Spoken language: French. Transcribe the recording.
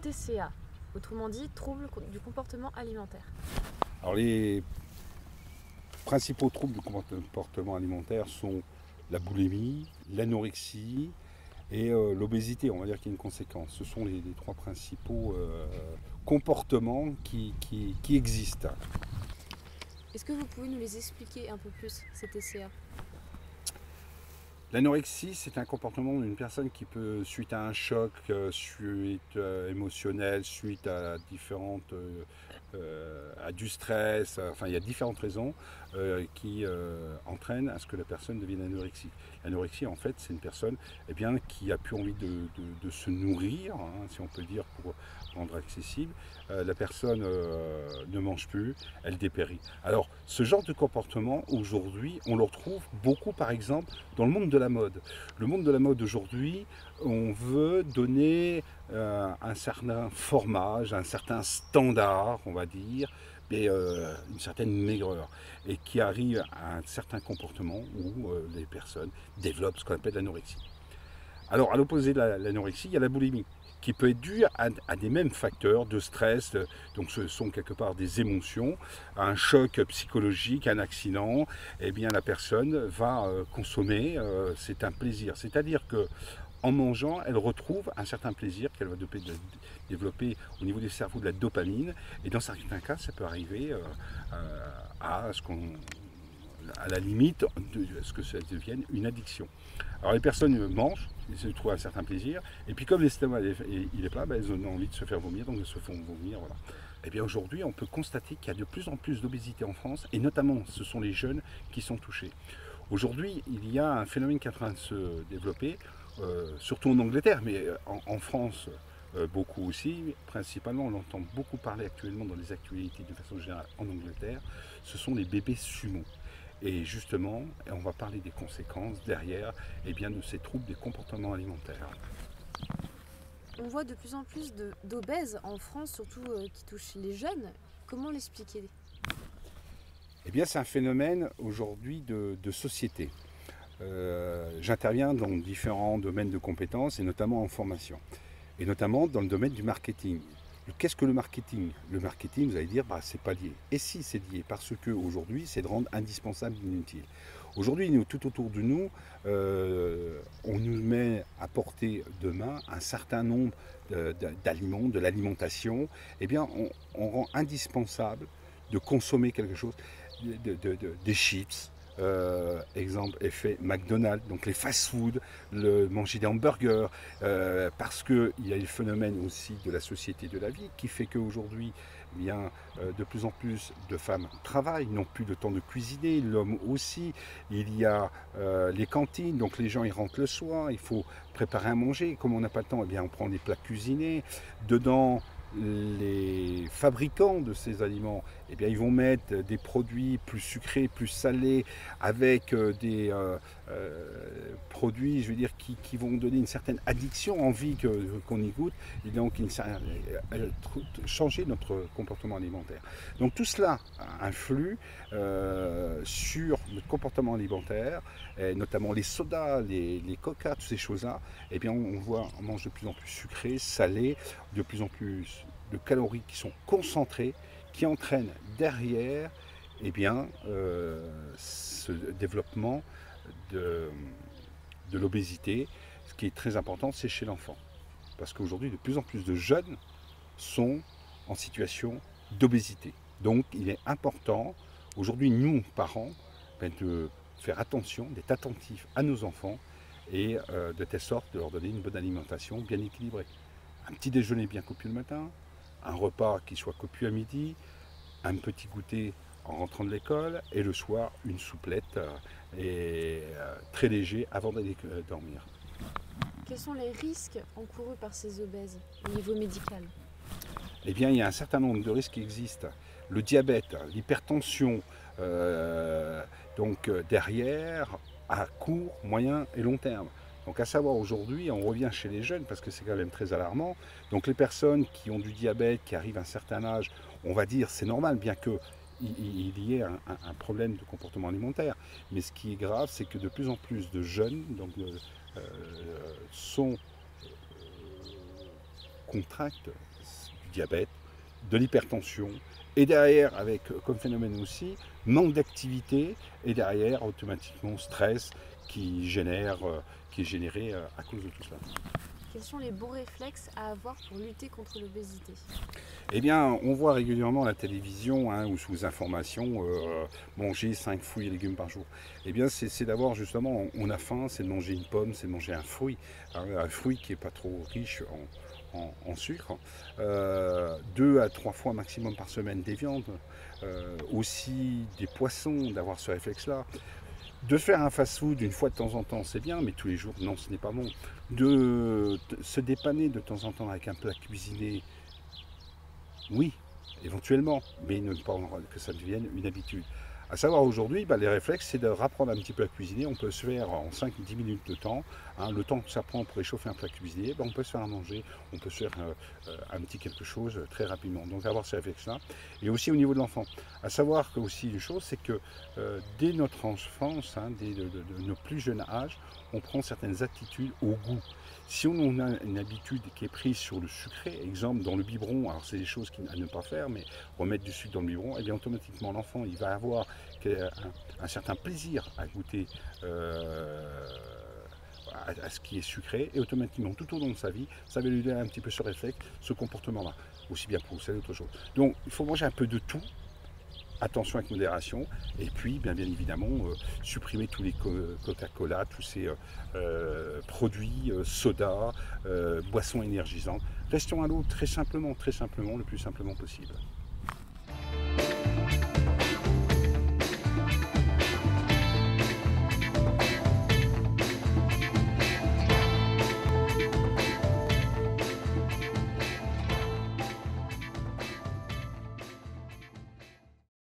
TCA, autrement dit troubles du comportement alimentaire. Alors les principaux troubles du comportement alimentaire sont la boulimie, l'anorexie et l'obésité, on va dire qu'il y a une conséquence. Ce sont les trois principaux comportements qui existent. Est-ce que vous pouvez nous les expliquer un peu plus, ces TCA? L'anorexie, c'est un comportement d'une personne qui peut, suite à un choc, suite émotionnel, suite à à du stress, enfin il y a différentes raisons qui entraînent à ce que la personne devienne anorexique. L'anorexie, en fait, c'est une personne qui a plus envie de se nourrir, hein, si on peut dire, pour rendre accessible. La personne ne mange plus, elle dépérit. Alors, ce genre de comportement, aujourd'hui, on le retrouve beaucoup, par exemple, dans le monde de la mode. Le monde de la mode aujourd'hui, on veut donner un certain formage, un certain standard, on va dire, mais une certaine maigreur, et qui arrive à un certain comportement où les personnes développent ce qu'on appelle l'anorexie. Alors, à l'opposé de l'anorexie, il y a la boulimie, qui peut être due à des mêmes facteurs de stress, donc ce sont quelque part des émotions, un choc psychologique, un accident, eh bien la personne va consommer, c'est un plaisir. C'est-à-dire que en mangeant, elle retrouve un certain plaisir qu'elle va développer au niveau du cerveau de la dopamine, et dans certains cas, ça peut arriver à ce qu'on à la limite de ce que ça devienne une addiction. Alors les personnes mangent, ils se trouvent un certain plaisir, et puis comme l'estomac il est plat, ben, elles ont envie de se faire vomir, donc elles se font vomir. Voilà. Et bien aujourd'hui, on peut constater qu'il y a de plus en plus d'obésité en France, et notamment ce sont les jeunes qui sont touchés. Aujourd'hui, il y a un phénomène qui est en train de se développer, surtout en Angleterre, mais en France beaucoup aussi. Principalement, on entend beaucoup parler actuellement dans les actualités de façon générale en Angleterre, ce sont les bébés sumo. Et justement, on va parler des conséquences derrière de ces troubles des comportements alimentaires. On voit de plus en plus d'obèses en France, surtout qui touchent les jeunes. Comment l'expliquer? Eh bien, c'est un phénomène aujourd'hui de société. J'interviens dans différents domaines de compétences et notamment en formation. Et notamment dans le domaine du marketing. Qu'est-ce que le marketing? Le marketing, vous allez dire, c'est pas lié. Et si c'est lié, parce qu'aujourd'hui, c'est de rendre indispensable l'inutile. Aujourd'hui, tout autour de nous, on nous met à portée de main un certain nombre d'aliments, de l'alimentation. Eh bien, on rend indispensable de consommer quelque chose, des chips, exemple effet McDonald's, donc les fast-food, manger des hamburgers, parce qu'il y a le phénomène aussi de la société de la vie qui fait qu'aujourd'hui, de plus en plus de femmes travaillent, n'ont plus le temps de cuisiner, l'homme aussi. Il y a les cantines, donc les gens ils rentrent le soir, il faut préparer à manger. Comme on n'a pas le temps, eh bien on prend des plats cuisinés. Dedans, les fabricants de ces aliments, eh bien, ils vont mettre des produits plus sucrés, plus salés, avec des produits, je veux dire, qui vont donner une certaine addiction, envie qu'on y goûte, et donc changer notre comportement alimentaire. Donc tout cela influe sur notre comportement alimentaire, et notamment les sodas, les coca, toutes ces choses-là. Eh bien, on mange de plus en plus sucré, salé, de plus en plus de calories qui sont concentrées, qui entraînent derrière ce développement de, de l'obésité. Ce qui est très important, c'est chez l'enfant. Parce qu'aujourd'hui, de plus en plus de jeunes sont en situation d'obésité. Donc, il est important, aujourd'hui, nous, parents, de faire attention, d'être attentifs à nos enfants et de telle sorte de leur donner une bonne alimentation bien équilibrée. Un petit déjeuner bien copieux le matin, un repas qui soit copieux à midi, un petit goûter en rentrant de l'école et le soir une souplette très léger avant d'aller dormir. Quels sont les risques encourus par ces obèses au niveau médical? Eh bien, il y a un certain nombre de risques qui existent. Le diabète, l'hypertension, derrière, à court, moyen et long terme. Donc à savoir aujourd'hui, on revient chez les jeunes parce que c'est quand même très alarmant. Donc les personnes qui ont du diabète, qui arrivent à un certain âge, on va dire c'est normal, bien que il y ait un problème de comportement alimentaire. Mais ce qui est grave, c'est que de plus en plus de jeunes sont contracte du diabète, de l'hypertension, et derrière, avec comme phénomène aussi, manque d'activité, et derrière, automatiquement, stress qui est généré à cause de tout cela. Quels sont les bons réflexes à avoir pour lutter contre l'obésité? Eh bien, on voit régulièrement à la télévision ou sous information manger 5 fruits et légumes par jour. Eh bien, c'est d'avoir justement, on a faim, c'est de manger une pomme, c'est de manger un fruit qui n'est pas trop riche en sucre, 2 à 3 fois maximum par semaine des viandes, aussi des poissons, d'avoir ce réflexe-là. De faire un fast-food une fois de temps en temps, c'est bien, mais tous les jours, non, ce n'est pas bon. De se dépanner de temps en temps avec un plat cuisiné, oui, éventuellement, mais ne pas que ça devienne une habitude. À savoir aujourd'hui, les réflexes, c'est de rapprendre un petit peu à cuisiner. On peut se faire en 5-10 minutes de temps, le temps que ça prend pour réchauffer un plat cuisiné, on peut se faire à manger, on peut se faire un petit quelque chose très rapidement. Donc avoir ces réflexes-là. Et aussi au niveau de l'enfant. À savoir que aussi une chose, c'est que dès notre enfance, dès nos plus jeunes âges, on prend certaines attitudes au goût. Si on a une habitude qui est prise sur le sucré, exemple dans le biberon, alors c'est des choses à ne pas faire, mais remettre du sucre dans le biberon, et bien automatiquement l'enfant il va avoir un certain plaisir à goûter à ce qui est sucré, et automatiquement tout au long de sa vie, ça va lui donner un petit peu ce réflexe, ce comportement-là, aussi bien pour ça d'autres choses. Donc il faut manger un peu de tout. Attention avec modération, et puis bien évidemment supprimer tous les Coca-Cola, tous ces produits, soda, boissons énergisantes. Restons à l'eau très simplement, le plus simplement possible.